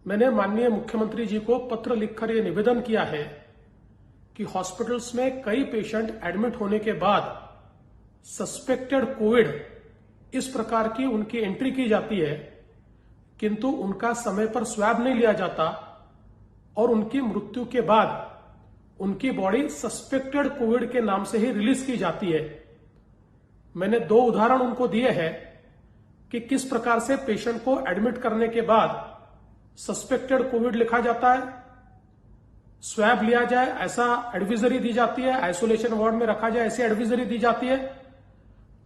मैंने माननीय मुख्यमंत्री जी को पत्र लिखकर यह निवेदन किया है कि हॉस्पिटल्स में कई पेशेंट एडमिट होने के बाद सस्पेक्टेड कोविड इस प्रकार की उनकी एंट्री की जाती है, किंतु उनका समय पर स्वैब नहीं लिया जाता और उनकी मृत्यु के बाद उनकी बॉडी सस्पेक्टेड कोविड के नाम से ही रिलीज की जाती है। मैंने 2 उदाहरण उनको दिए हैं कि किस प्रकार से पेशेंट को एडमिट करने के बाद सस्पेक्टेड कोविड लिखा जाता है, स्वैब लिया जाए ऐसा एडवाइजरी दी जाती है, आइसोलेशन वार्ड में रखा जाए ऐसी एडवाइजरी दी जाती है,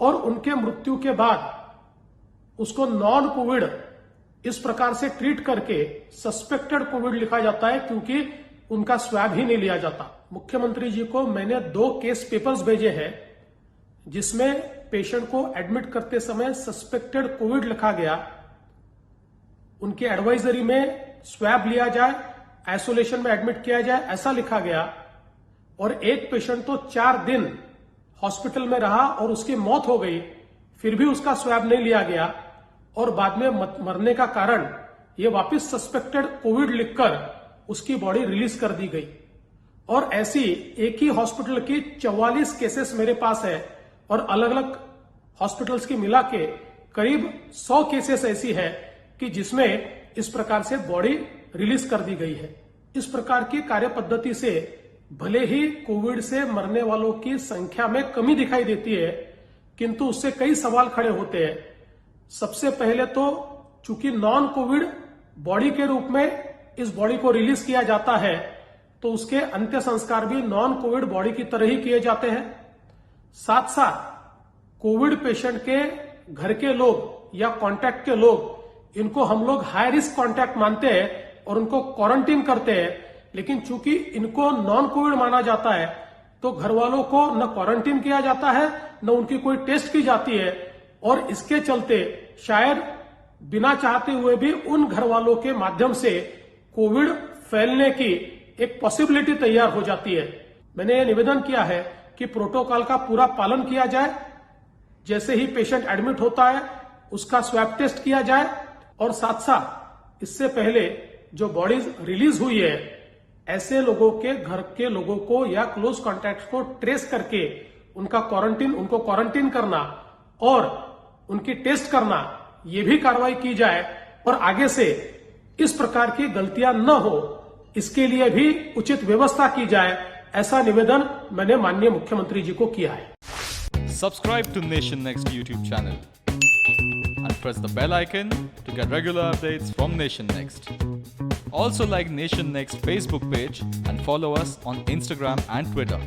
और उनके मृत्यु के बाद उसको नॉन कोविड इस प्रकार से ट्रीट करके सस्पेक्टेड कोविड लिखा जाता है, क्योंकि उनका स्वैब ही नहीं लिया जाता। मुख्यमंत्री जी को मैंने 2 केस पेपर्स भेजे हैं जिसमें पेशेंट को एडमिट करते समय सस्पेक्टेड कोविड लिखा गया, उनके एडवाइजरी में स्वैब लिया जाए, आइसोलेशन में एडमिट किया जाए ऐसा लिखा गया, और एक पेशेंट तो 4 दिन हॉस्पिटल में रहा और उसकी मौत हो गई, फिर भी उसका स्वैब नहीं लिया गया और बाद में मरने का कारण ये वापस सस्पेक्टेड कोविड लिखकर उसकी बॉडी रिलीज कर दी गई। और ऐसी एक ही हॉस्पिटल की 44 केसेस मेरे पास है और अलग अलग हॉस्पिटल्स की मिला के करीब 100 केसेस ऐसी है कि जिसमें इस प्रकार से बॉडी रिलीज कर दी गई है। इस प्रकार की कार्य पद्धति से भले ही कोविड से मरने वालों की संख्या में कमी दिखाई देती है, किंतु उससे कई सवाल खड़े होते हैं। सबसे पहले तो चूंकि नॉन कोविड बॉडी के रूप में इस बॉडी को रिलीज किया जाता है, तो उसके अंत्य संस्कार भी नॉन कोविड बॉडी की तरह ही किए जाते हैं। साथ साथ कोविड पेशेंट के घर के लोग या कांटेक्ट के लोग, इनको हम लोग हाई रिस्क कांटेक्ट मानते हैं और उनको क्वारंटीन करते हैं, लेकिन चूंकि इनको नॉन कोविड माना जाता है तो घर वालों को न क्वारंटीन किया जाता है न उनकी कोई टेस्ट की जाती है, और इसके चलते शायद बिना चाहते हुए भी उन घर वालों के माध्यम से कोविड फैलने की एक पॉसिबिलिटी तैयार हो जाती है। मैंने ये निवेदन किया है कि प्रोटोकॉल का पूरा पालन किया जाए, जैसे ही पेशेंट एडमिट होता है उसका स्वैब टेस्ट किया जाए, और साथ साथ इससे पहले जो बॉडीज रिलीज हुई है ऐसे लोगों के घर के लोगों को या क्लोज कॉन्टैक्ट को ट्रेस करके उनको क्वारंटीन करना और उनकी टेस्ट करना, ये भी कार्रवाई की जाए और आगे से इस प्रकार की गलतियां न हो इसके लिए भी उचित व्यवस्था की जाए, ऐसा निवेदन मैंने माननीय मुख्यमंत्री जी को किया है। Subscribe to Nation Next YouTube channel and press the bell icon to get regular updates from Nation Next. Also like Nation Next Facebook page and follow us on Instagram and Twitter.